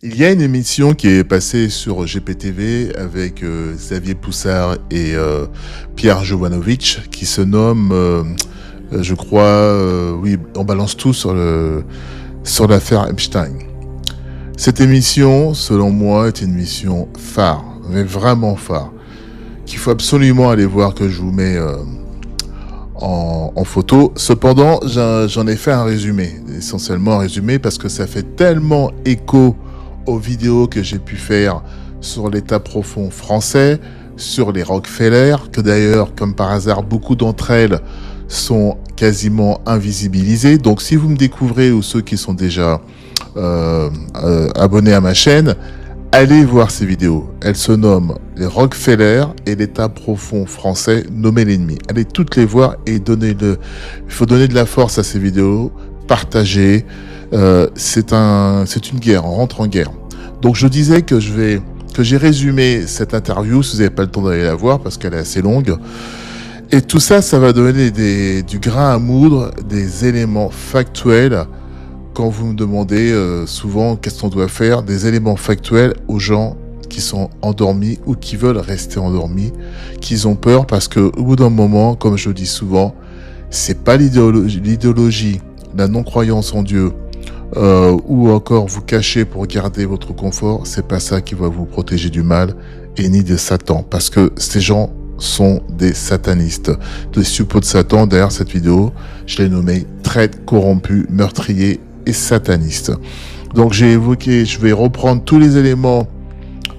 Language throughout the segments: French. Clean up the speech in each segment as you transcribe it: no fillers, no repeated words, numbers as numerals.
Il y a une émission qui est passée sur GPTV avec Xavier Poussard et Pierre Jovanovic qui se nomme, je crois, oui, on balance tout sur l'affaire Epstein. Cette émission, selon moi, est une émission phare, mais vraiment phare, qu'il faut absolument aller voir, que je vous mets en photo. Cependant, j'en ai fait un résumé, essentiellement un résumé, parce que ça fait tellement écho aux vidéos que j'ai pu faire sur l'État profond français, sur les Rockefeller, que d'ailleurs, comme par hasard, beaucoup d'entre elles sont quasiment invisibilisées. Donc si vous me découvrez, ou ceux qui sont déjà abonnés à ma chaîne, allez voir ces vidéos. Elles se nomment les Rockefeller et l'État profond français nommé l'ennemi. Allez toutes les voir et il faut donner de la force à ces vidéos, partager. C'est une guerre, on rentre en guerre. Donc je disais que j'ai résumé cette interview, si vous n'avez pas le temps d'aller la voir parce qu'elle est assez longue. Et tout ça, ça va donner du grain à moudre, des éléments factuels. Quand vous me demandez souvent qu'est-ce qu'on doit faire, des éléments factuels aux gens qui sont endormis ou qui veulent rester endormis, qui ont peur parce que au bout d'un moment, comme je le dis souvent, c'est pas l'idéologie, la non-croyance en Dieu, ou encore vous cacher pour garder votre confort, c'est pas ça qui va vous protéger du mal et ni de Satan, parce que ces gens sont des satanistes, des suppôts de Satan. Derrière cette vidéo, je l'ai nommé traître, corrompu, meurtrier et sataniste. Donc je vais reprendre tous les éléments,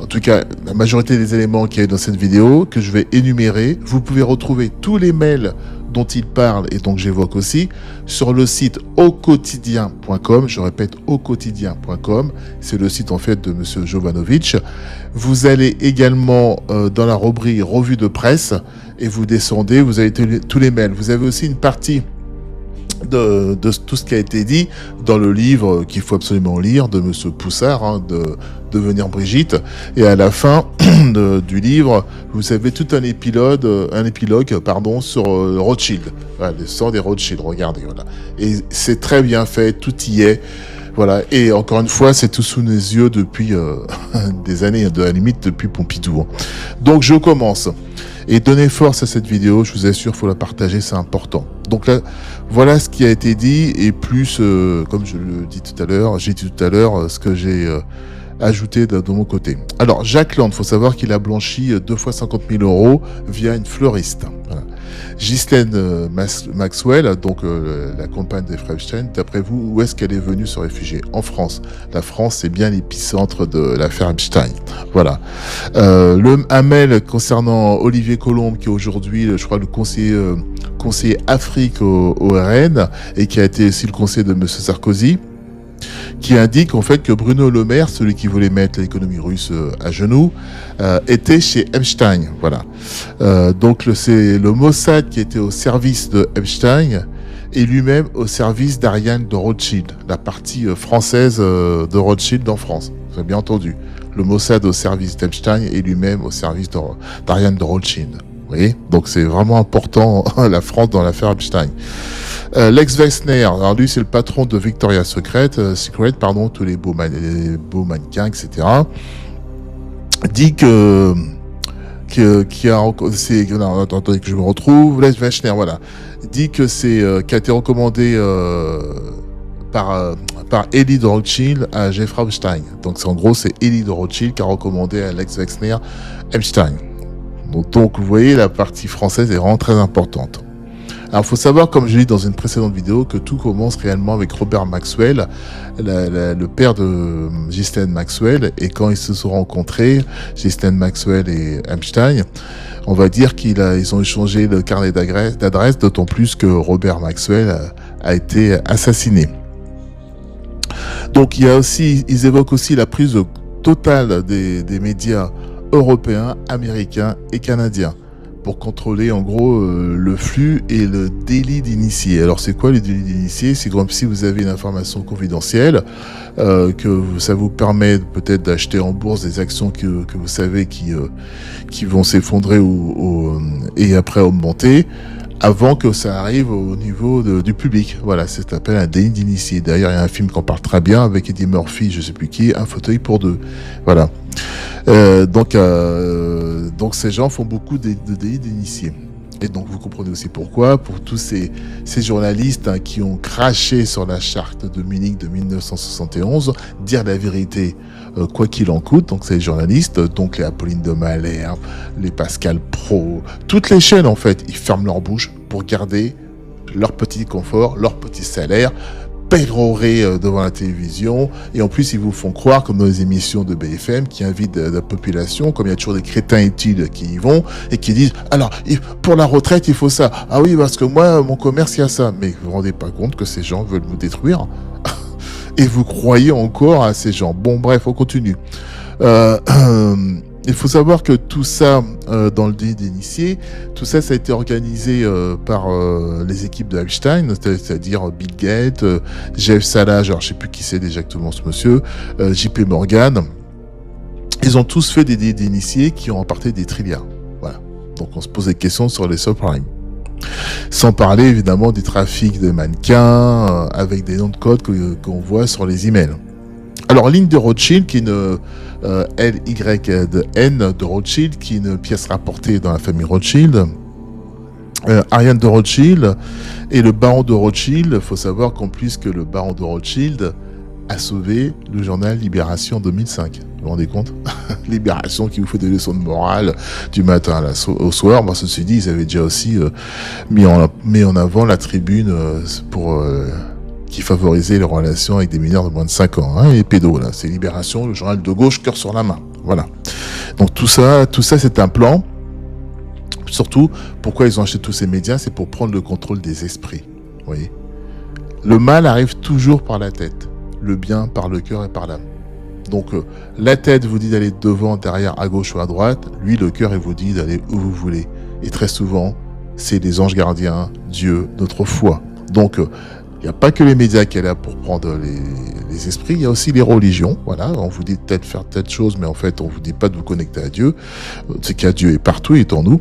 en tout cas la majorité des éléments qui est dans cette vidéo, que je vais énumérer. Vous pouvez retrouver tous les mails dont il parle et donc j'évoque aussi sur le site auquotidien.com. Je répète, auquotidien.com, c'est le site en fait de monsieur Jovanovic. Vous allez également dans la rubrique revue de presse et vous descendez, vous avez tous les mails. Vous avez aussi une partie de tout ce qui a été dit dans le livre qu'il faut absolument lire de monsieur Poussard, de Devenir Brigitte, et à la fin du livre vous avez tout un épilogue sur Rothschild, voilà, le sang des Rothschild, regardez, voilà, et c'est très bien fait, tout y est, voilà, et encore une fois c'est tout sous nos yeux depuis des années, de la limite depuis Pompidou, hein. Donc je commence. Et donnez force à cette vidéo, je vous assure, faut la partager, c'est important. Donc là, voilà ce qui a été dit, et plus, comme je le dis tout à l'heure, ce que j'ai ajouté de mon côté. Alors, Jack Land, faut savoir qu'il a blanchi 2 fois 50 000 € via une fleuriste. Voilà. Ghislaine Maxwell, donc la compagne des frères Epstein, d'après vous, où est-ce qu'elle est venue se réfugier? En France. La France, c'est bien l'épicentre de l'affaire Epstein. Voilà. Un mail concernant Olivier Colombe, qui est aujourd'hui, je crois, le conseiller Afrique au RN, et qui a été aussi le conseiller de M. Sarkozy, qui indique en fait que Bruno Le Maire, celui qui voulait mettre l'économie russe à genoux, était chez Epstein. Voilà. Donc c'est le Mossad qui était au service de Epstein et lui-même au service d'Ariane de Rothschild, la partie française de Rothschild en France. Vous avez bien entendu. Le Mossad au service d'Epstein et lui-même au service d'Ariane de Rothschild. Vous voyez? Donc c'est vraiment important, la France dans l'affaire Epstein. Lex Wexner, alors lui c'est le patron de Victoria's Secret, tous les beaux mannequins, etc. Dit attendez que je me retrouve. Lex Wexner, voilà, dit que qui a été recommandé par Elie de Rothschild à Jeffrey Epstein. Donc en gros c'est Elie de Rothschild qui a recommandé à Lex Wexner Epstein. Donc vous voyez, la partie française est vraiment très importante. Alors, il faut savoir, comme je l'ai dit dans une précédente vidéo, que tout commence réellement avec Robert Maxwell, le père de Ghislaine Maxwell, et quand ils se sont rencontrés, Ghislaine Maxwell et Epstein, on va dire ils ont échangé le carnet d'adresse, d'autant plus que Robert Maxwell a été assassiné. Donc, ils évoquent aussi la prise totale des médias européens, américains et canadiens pour contrôler en gros le flux et le délit d'initié. Alors c'est quoi le délit d'initié? C'est comme si vous avez une information confidentielle, que ça vous permet peut-être d'acheter en bourse des actions que vous savez qui vont s'effondrer et après augmenter. avant que ça arrive au niveau du public. Voilà, ça s'appelle un déni d'initié. D'ailleurs, il y a un film qui en parle très bien avec Eddie Murphy, je sais plus qui, Un fauteuil pour deux. Voilà. Donc ces gens font beaucoup de déni d'initié. Et donc vous comprenez aussi pourquoi, pour tous ces journalistes qui ont craché sur la charte de Munich de 1971, dire la vérité quoi qu'il en coûte. Donc ces journalistes, donc les Apolline de Malherbe, les Pascal Praud, toutes les chaînes en fait, ils ferment leur bouche pour garder leur petit confort, leur petit salaire, pérorer devant la télévision, et en plus ils vous font croire, comme dans les émissions de BFM qui invitent la population, comme il y a toujours des crétins utiles qui y vont et qui disent alors pour la retraite il faut ça, ah oui parce que moi mon commerce il y a ça, mais vous vous rendez pas compte que ces gens veulent vous détruire et vous croyez encore à ces gens. Bon bref, on continue. Il faut savoir que tout ça, dans le déni d'initié, tout ça, ça a été organisé par les équipes de Epstein, c'est-à-dire Bill Gates, Jeff Sala, alors je sais plus qui c'est exactement ce monsieur, JP Morgan. Ils ont tous fait des dénis d'initiés qui ont emporté des trilliards. Voilà. Donc on se pose des questions sur les subprimes. Sans parler évidemment du trafic de mannequins avec des noms de code qu'on voit sur les emails. Alors, Ligne de Rothschild, qui est une L-Y-N de Rothschild, qui est une pièce rapportée dans la famille Rothschild. Ariane de Rothschild et le baron de Rothschild. Il faut savoir qu'en plus que le baron de Rothschild a sauvé le journal Libération en 2005. Vous vous rendez compte? Libération qui vous fait des leçons de morale du matin au soir. Moi, ceci dit, ils avaient déjà aussi mis en avant la tribune pour... qui favorisait les relations avec des mineurs de moins de 5 ans, hein, et pédos, là. C'est Libération, le journal de gauche, cœur sur la main. Voilà. Donc tout ça, c'est un plan. Surtout, pourquoi ils ont acheté tous ces médias, c'est pour prendre le contrôle des esprits. Vous voyez. Le mal arrive toujours par la tête. Le bien par le cœur et par l'âme. Donc, la tête vous dit d'aller devant, derrière, à gauche ou à droite. Lui, le cœur, il vous dit d'aller où vous voulez. Et très souvent, c'est les anges gardiens, Dieu, notre foi. Donc, il n'y a pas que les médias qui sont là pour prendre les esprits, il y a aussi les religions. Voilà, on vous dit peut-être faire telle chose, mais en fait, on vous dit pas de vous connecter à Dieu. C'est qu'il y a Dieu est partout, il est en nous.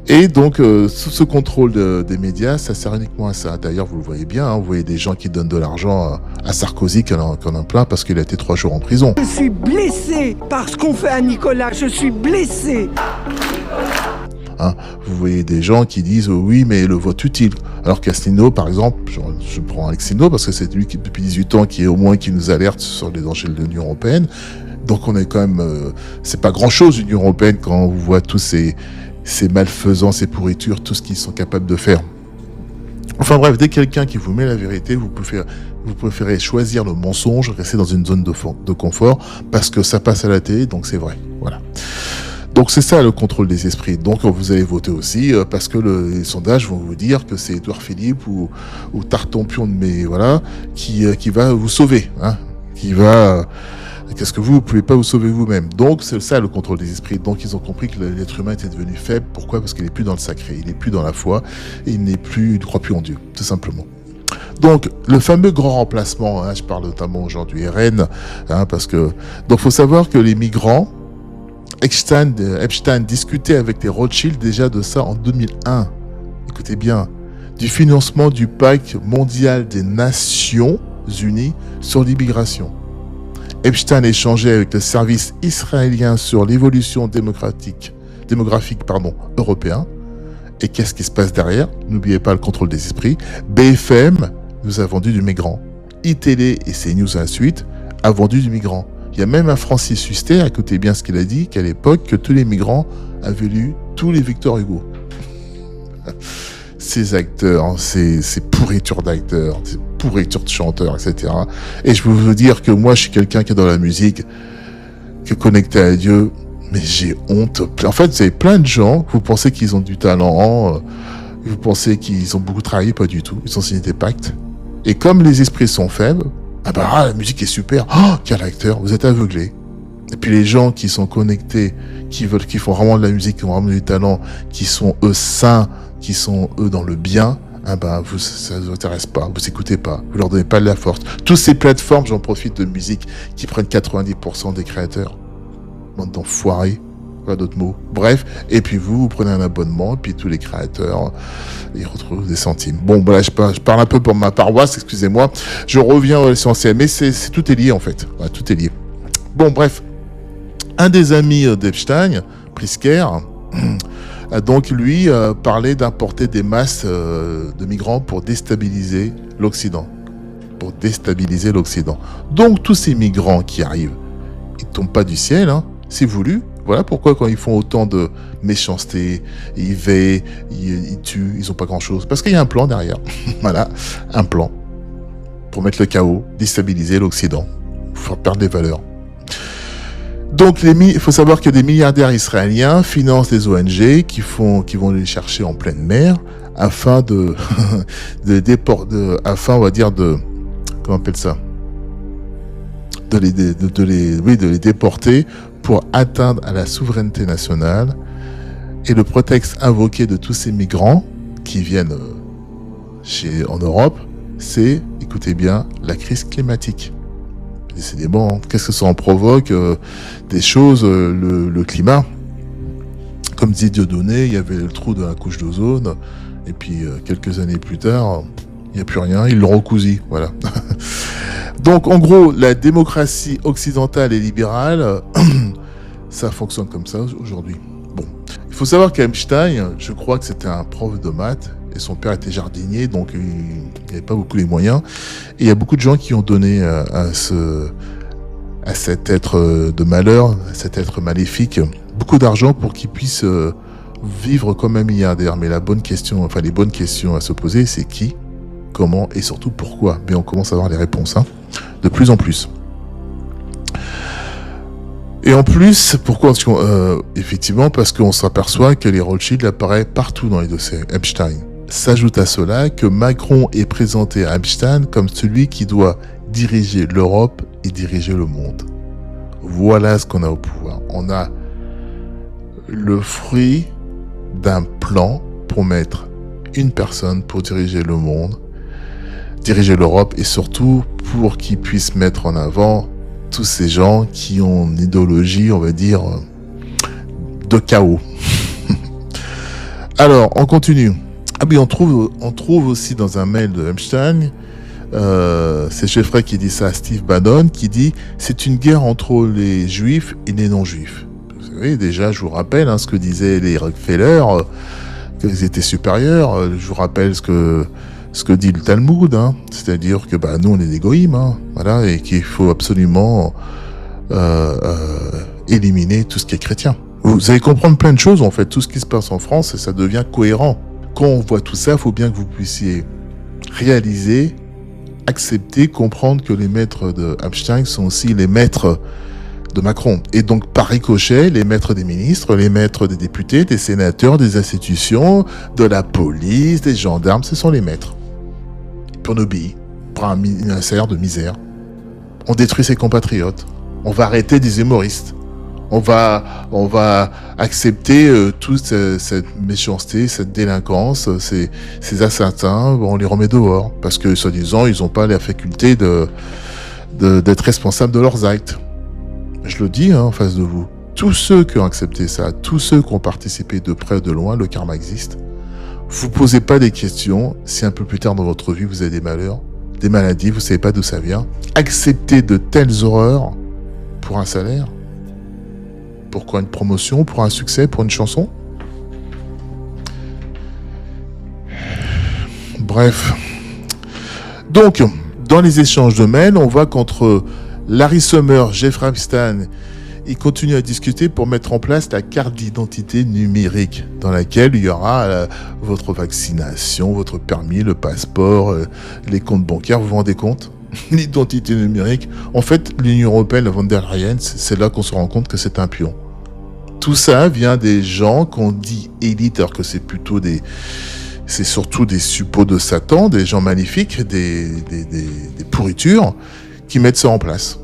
Et donc, ce contrôle des médias, ça sert uniquement à ça. D'ailleurs, vous le voyez bien, hein, vous voyez des gens qui donnent de l'argent à Sarkozy, qui en a plein parce qu'il a été 3 jours en prison. Je suis blessé par ce qu'on fait à Nicolas, je suis blessé. Hein, vous voyez des gens qui disent oui mais le vote utile, alors qu'Asselineau par exemple, je prends Alexino parce que c'est lui qui depuis 18 ans qui nous alerte sur les dangers de l'Union Européenne, donc on est quand même c'est pas grand chose l'Union Européenne quand on voit tous ces malfaisants, ces pourritures, tout ce qu'ils sont capables de faire. Enfin bref, dès quelqu'un qui vous met la vérité, vous préférez choisir le mensonge, rester dans une zone de confort parce que ça passe à la télé, donc c'est vrai. Voilà. Donc c'est ça le contrôle des esprits. Donc vous allez voter aussi parce que les sondages vont vous dire que c'est Édouard Philippe ou Tartampion qui va vous sauver, hein, qui va qu'est-ce que vous pouvez pas vous sauver vous-même. Donc c'est ça le contrôle des esprits. Donc ils ont compris que l'être humain était devenu faible. Pourquoi? Parce qu'il n'est plus dans le sacré, il n'est plus dans la foi, et il ne croit plus en Dieu, tout simplement. Donc, le fameux grand remplacement, hein, je parle notamment aujourd'hui RN, hein, parce que donc faut savoir que les migrants Epstein discutait avec les Rothschild déjà de ça en 2001. Écoutez bien, du financement du pacte mondial des Nations Unies sur l'immigration. Epstein échangeait avec le service israélien sur l'évolution démographique européen. Et qu'est-ce qui se passe derrière? N'oubliez pas le contrôle des esprits. BFM nous a vendu du migrant. iTélé et CNews à la suite a vendu du migrant. Il y a même un Francis Huster, écoutez bien ce qu'il a dit, qu'à l'époque, que tous les migrants avaient lu tous les Victor Hugo. Ces acteurs, ces pourritures d'acteurs, ces pourritures de chanteurs, etc. Et je peux vous dire que moi, je suis quelqu'un qui est dans la musique, qui est connecté à Dieu, mais j'ai honte. En fait, vous avez plein de gens, vous pensez qu'ils ont du talent, vous pensez qu'ils ont beaucoup travaillé, pas du tout. Ils ont signé des pactes. Et comme les esprits sont faibles, la musique est super. Oh, quel acteur, vous êtes aveuglés. Et puis les gens qui sont connectés, qui font vraiment de la musique, qui ont vraiment du talent, qui sont eux sains, qui sont eux dans le bien, ça ne vous intéresse pas, vous écoutez pas, vous leur donnez pas de la force. Toutes ces plateformes, j'en profite de musique, qui prennent 90% des créateurs. Bande d'enfoirés. Pas d'autres mots. Bref, et puis vous prenez un abonnement, et puis tous les créateurs, ils retrouvent des centimes. Bon, voilà, je parle un peu pour ma paroisse, excusez-moi. Je reviens à l'essentiel, mais tout est lié en fait. Ouais, tout est lié. Bon, bref. Un des amis d'Epstein, Pritzker, a donc lui parlé d'importer des masses de migrants pour déstabiliser l'Occident. Pour déstabiliser l'Occident. Donc tous ces migrants qui arrivent, ils ne tombent pas du ciel, hein, c'est voulu. Voilà pourquoi quand ils font autant de méchanceté, ils veillent, ils tuent, ils n'ont pas grand-chose. Parce qu'il y a un plan derrière. Voilà, un plan. Pour mettre le chaos, déstabiliser l'Occident, faire perdre des valeurs. Donc il faut savoir que des milliardaires israéliens financent des ONG qui vont les chercher en pleine mer afin afin, on va dire, comment on appelle ça, de les déporter pour atteindre à la souveraineté nationale. Et le prétexte invoqué de tous ces migrants qui viennent en Europe, c'est, écoutez bien, la crise climatique. Décidément, qu'est-ce que ça en provoque des choses, le climat. Comme dit Dieudonné, il y avait le trou de la couche d'ozone, et puis quelques années plus tard, il n'y a plus rien, ils l'ont recousu, voilà. Donc en gros, la démocratie occidentale et libérale, ça fonctionne comme ça aujourd'hui. Bon, il faut savoir qu'Epstein, je crois que c'était un prof de maths, et son père était jardinier, donc il n'avait pas beaucoup les moyens. Et il y a beaucoup de gens qui ont donné à cet être de malheur, à cet être maléfique, beaucoup d'argent pour qu'il puisse vivre comme un milliardaire. Mais les bonnes questions à se poser, c'est qui, comment et surtout pourquoi. Mais on commence à avoir les réponses, hein, de plus en plus. Et en plus, pourquoi effectivement, parce qu'on s'aperçoit que les Rothschild apparaissent partout dans les dossiers Epstein. S'ajoute à cela que Macron est présenté à Epstein comme celui qui doit diriger l'Europe et diriger le monde. Voilà ce qu'on a au pouvoir. On a le fruit d'un plan pour mettre une personne pour diriger le monde, diriger l'Europe et surtout pour qu'il puisse mettre en avant tous ces gens qui ont une idéologie, on va dire, de chaos. Alors, on continue. Ah oui, on trouve aussi dans un mail de Epstein, c'est Jeffrey qui dit ça à Steve Bannon, qui dit « C'est une guerre entre les juifs et les non-juifs ». Vous savez, déjà, je vous rappelle ce que disaient les Rockefeller, qu'ils étaient supérieurs. Je vous rappelle ce que dit le Talmud, c'est-à-dire que nous, on est des goïms, voilà, et qu'il faut absolument éliminer tout ce qui est chrétien. Vous allez comprendre plein de choses, en fait, tout ce qui se passe en France, et ça devient cohérent. Quand on voit tout ça, il faut bien que vous puissiez réaliser, accepter, comprendre que les maîtres de Epstein sont aussi les maîtres de Macron. Et donc, par ricochet, les maîtres des ministres, les maîtres des députés, des sénateurs, des institutions, de la police, des gendarmes, ce sont les maîtres. Puis on obéit, pour un ministère de misère. On détruit ses compatriotes. On va arrêter des humoristes. On va accepter toute cette méchanceté, cette délinquance, ces assassins, on les remet dehors. Parce que, soi-disant, ils n'ont pas la faculté d'être responsables de leurs actes. Je le dis en face de vous. Tous ceux qui ont accepté ça, tous ceux qui ont participé de près ou de loin, le karma existe. Vous posez pas des questions si un peu plus tard dans votre vie, vous avez des malheurs, des maladies, vous savez pas d'où ça vient. Accepter de telles horreurs pour un salaire? Pourquoi une promotion? Pour un succès? Pour une chanson? Bref. Donc, dans les échanges de mails, on voit qu'entre Larry Summers, Jeffrey Epstein, ils continuent à discuter pour mettre en place la carte d'identité numérique dans laquelle il y aura votre vaccination, votre permis, le passeport, les comptes bancaires, vous vous rendez compte? L'identité numérique. En fait, l'Union européenne, la von der Leyen, c'est là qu'on se rend compte que c'est un pion. Tout ça vient des gens qu'on dit élites, alors que c'est surtout des suppôts de Satan, des gens maléfiques, des pourritures, qui mettent ça en place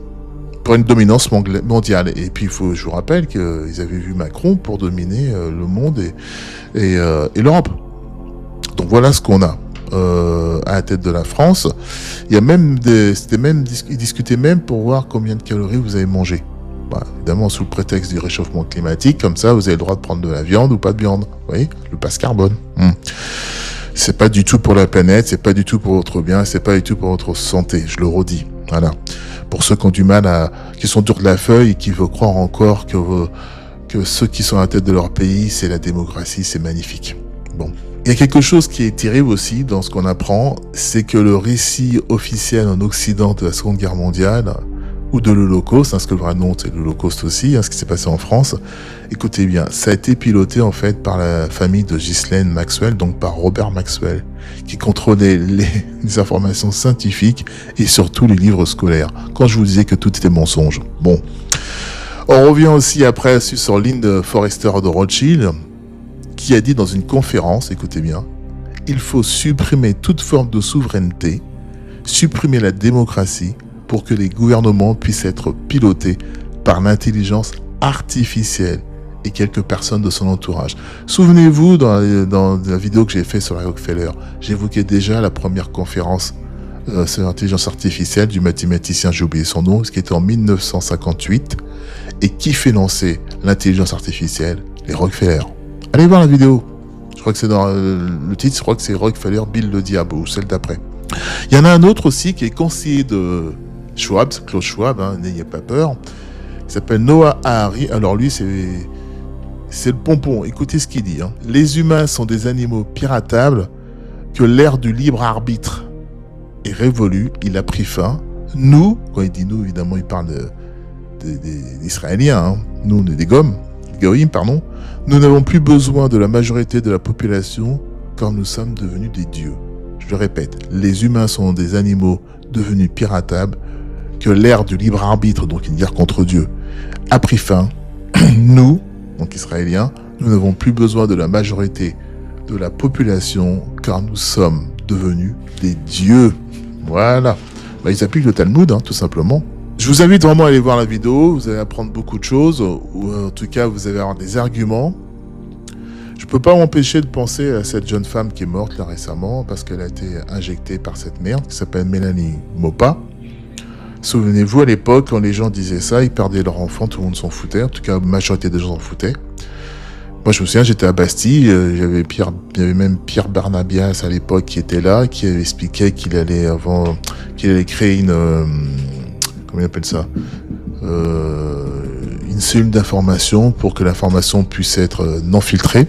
pour une dominance mondiale. Et puis, je vous rappelle qu'ils avaient vu Macron pour dominer le monde et l'Europe. Donc voilà ce qu'on a à la tête de la France. Il y a même ils discutaient même pour voir combien de calories vous avez mangé. Bah, évidemment, sous le prétexte du réchauffement climatique, comme ça, vous avez le droit de prendre de la viande ou pas de viande. Vous voyez, le passe carbone. C'est pas du tout pour la planète, c'est pas du tout pour votre bien, c'est pas du tout pour votre santé, je le redis. Voilà. Pour ceux qui ont du mal qui sont durs de la feuille et qui veulent croire encore que ceux qui sont à la tête de leur pays, c'est la démocratie, c'est magnifique. Bon. Il y a quelque chose qui est terrible aussi dans ce qu'on apprend, c'est que le récit officiel en Occident de la Seconde Guerre mondiale, ou de l'Holocauste, ce que le vrai nom c'est l'Holocauste aussi, ce qui s'est passé en France, écoutez bien, ça a été piloté en fait par la famille de Ghislaine Maxwell, donc par Robert Maxwell, qui contrôlait les informations scientifiques et surtout les livres scolaires, quand je vous disais que tout était mensonge. Bon. On revient aussi après sur Lynn Forrester de Rothschild, qui a dit dans une conférence, écoutez bien, il faut supprimer toute forme de souveraineté, supprimer la démocratie, pour que les gouvernements puissent être pilotés par l'intelligence artificielle et quelques personnes de son entourage. Souvenez-vous, dans la vidéo que j'ai faite sur la Rockefeller, j'évoquais déjà la première conférence sur l'intelligence artificielle du mathématicien, j'ai oublié son nom, ce qui était en 1958, et qui fait lancer l'intelligence artificielle, les Rockefeller. Allez voir la vidéo. Je crois que c'est dans le titre, je crois que c'est Rockefeller, Bill le Diable, ou celle d'après. Il y en a un autre aussi qui est conseiller de Schwab, Klaus Schwab, n'ayez pas peur. Il s'appelle Noah Harari. Alors lui, c'est le pompon. Écoutez ce qu'il dit. Les humains sont des animaux piratables, que l'ère du libre arbitre est révolue, il a pris fin. Nous, quand il dit nous, évidemment, il parle des Israéliens. Nous, on est des goïms, pardon. Nous n'avons plus besoin de la majorité de la population, car nous sommes devenus des dieux. Je le répète, les humains sont des animaux devenus piratables, que l'ère du libre arbitre, donc une guerre contre Dieu, a pris fin. Nous, donc Israéliens, nous n'avons plus besoin de la majorité de la population, car nous sommes devenus des dieux. Voilà. Ils appliquent le Talmud, tout simplement. Je vous invite vraiment à aller voir la vidéo, vous allez apprendre beaucoup de choses, ou en tout cas vous allez avoir des arguments. Je peux pas m'empêcher de penser à cette jeune femme qui est morte là récemment, parce qu'elle a été injectée par cette merde qui s'appelle Mélanie Maupas. Souvenez-vous, à l'époque, quand les gens disaient ça, ils perdaient leur enfant, tout le monde s'en foutait. En tout cas, la majorité des gens s'en foutaient. Moi, je me souviens, j'étais à Bastille, il y avait même Pierre Barnabias à l'époque qui était là, qui avait expliqué qu'il allait créer une, comment on appelle ça, une cellule d'information pour que l'information puisse être non filtrée.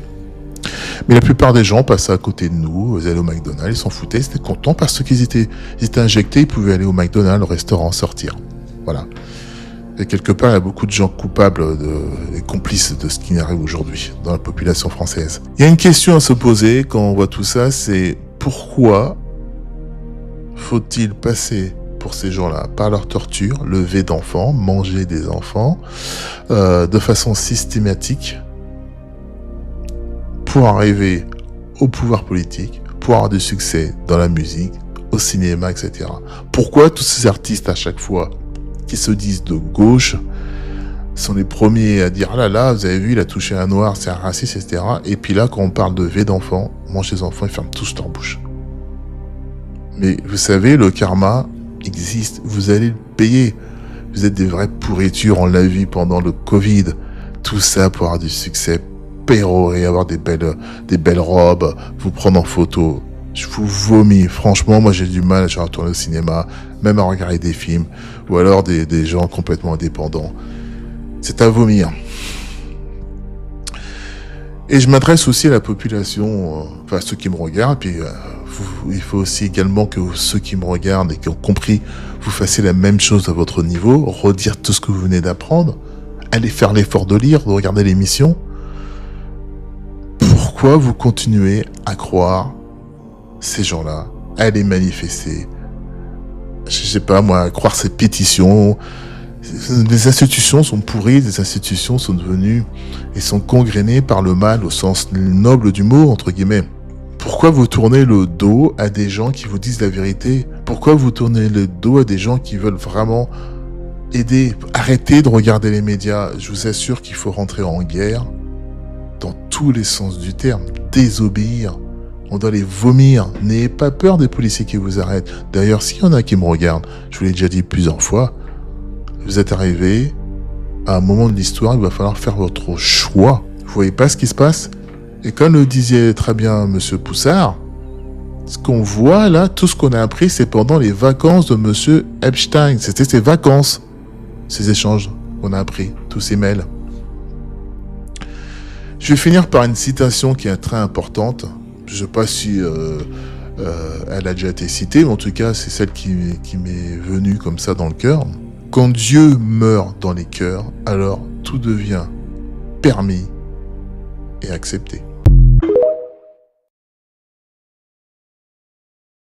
Mais la plupart des gens passaient à côté de nous, ils allaient au McDonald's, ils s'en foutaient, ils étaient contents parce qu'ils étaient injectés, ils pouvaient aller au McDonald's, au restaurant, sortir. Voilà. Et quelque part, il y a beaucoup de gens coupables et complices de ce qui arrive aujourd'hui dans la population française. Il y a une question à se poser quand on voit tout ça, c'est pourquoi faut-il passer pour ces gens-là par leur torture, lever d'enfants, manger des enfants, de façon systématique, pour arriver au pouvoir politique, pour avoir du succès dans la musique, au cinéma, etc. Pourquoi tous ces artistes à chaque fois qui se disent de gauche sont les premiers à dire « Ah là là, vous avez vu, il a touché un noir, c'est un raciste, etc. » Et puis là, quand on parle de V d'enfants, manger des enfants, ils ferment tous leur bouche. Mais vous savez, le karma existe, vous allez le payer. Vous êtes des vraies pourritures, on l'a vu pendant le Covid. Tout ça pour avoir du succès, pérorer, avoir des belles robes, vous prendre en photo. Je vous vomis. Franchement, moi j'ai du mal à retourner au cinéma, même à regarder des films, ou alors des gens complètement indépendants. C'est à vomir. Et je m'adresse aussi à la population, enfin à ceux qui me regardent, puis il faut aussi également que ceux qui me regardent et qui ont compris, vous fassiez la même chose à votre niveau, redire tout ce que vous venez d'apprendre, allez faire l'effort de lire, de regarder l'émission. Pourquoi vous continuez à croire ces gens-là, à aller manifester, je sais pas moi, à croire ces pétitions? Les institutions sont pourries, les institutions sont devenues et sont congrénées par le mal au sens noble du mot, entre guillemets. Pourquoi vous tournez le dos à des gens qui vous disent la vérité? Pourquoi vous tournez le dos à des gens qui veulent vraiment aider? Arrêtez de regarder les médias. Je vous assure qu'il faut rentrer en guerre dans tous les sens du terme. Désobéir. On doit les vomir. N'ayez pas peur des policiers qui vous arrêtent. D'ailleurs, s'il y en a qui me regardent, je vous l'ai déjà dit plusieurs fois, vous êtes arrivés, à un moment de l'histoire, il va falloir faire votre choix. Vous voyez pas ce qui se passe? Et comme le disait très bien Monsieur Poussard, ce qu'on voit là, tout ce qu'on a appris, c'est pendant les vacances de Monsieur Epstein. C'était ses vacances, ces échanges qu'on a appris, tous ces mails. Je vais finir par une citation qui est très importante. Je ne sais pas si elle a déjà été citée, mais en tout cas, c'est celle qui m'est venue comme ça dans le cœur. Quand Dieu meurt dans les cœurs, alors tout devient permis et accepté.